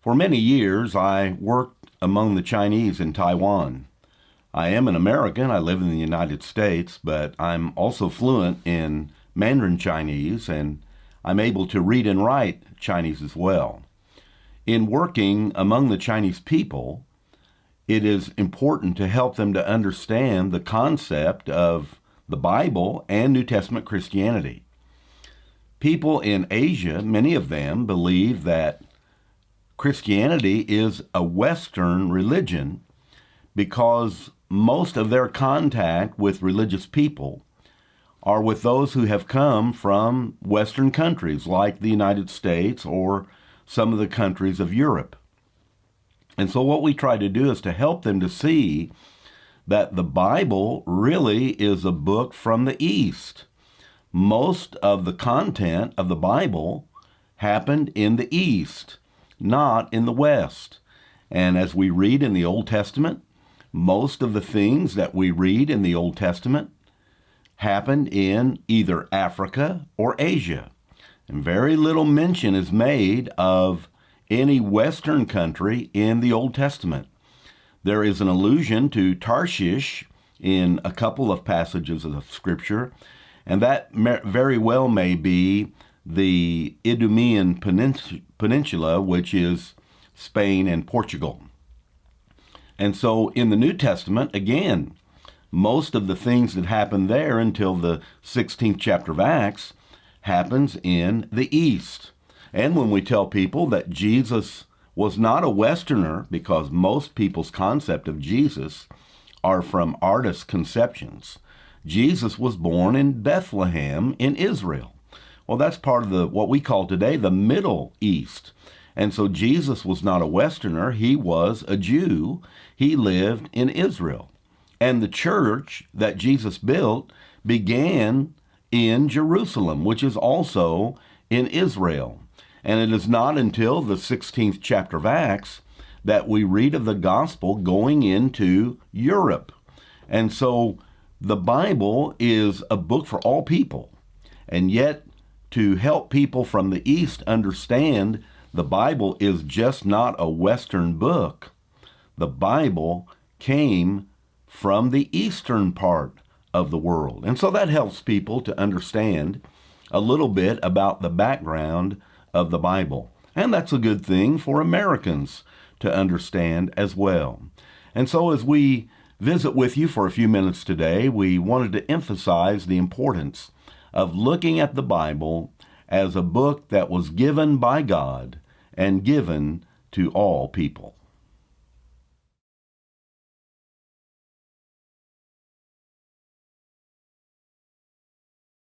For many years, I worked among the Chinese in Taiwan. I am an American. I live in the United States, but I'm also fluent in Mandarin Chinese, and I'm able to read and write Chinese as well. In working among the Chinese people, it is important to help them to understand the concept of the Bible and New Testament Christianity. People in Asia, many of them, believe that Christianity is a Western religion because most of their contact with religious people are with those who have come from Western countries like the United States or some of the countries of Europe. And so what we try to do is to help them to see that the Bible really is a book from the East. Most of the content of the Bible happened in the East, not in the West. And as we read in the Old Testament, most of the things that we read in the Old Testament happened in either Africa or Asia. And very little mention is made of any Western country in the Old Testament. There is an allusion to Tarshish in a couple of passages of Scripture, and that very well may be the Idumean Peninsula, which is Spain and Portugal. And so in the New Testament, again, most of the things that happen there until the 16th chapter of Acts happens in the East. And when we tell people that Jesus was not a Westerner, because most people's concept of Jesus are from artist conceptions, Jesus was born in Bethlehem in Israel. Well, that's part of what we call today the Middle East. And so Jesus was not a Westerner. He was a Jew. He lived in Israel. And the church that Jesus built began in Jerusalem, which is also in Israel. And it is not until the 16th chapter of Acts that we read of the gospel going into Europe. And so the Bible is a book for all people. And yet, to help people from the East understand the Bible is just not a Western book. The Bible came from the eastern part of the world. And so that helps people to understand a little bit about the background of the Bible. And that's a good thing for Americans to understand as well. And so as we visit with you for a few minutes today, we wanted to emphasize the importance of looking at the Bible as a book that was given by God and given to all people.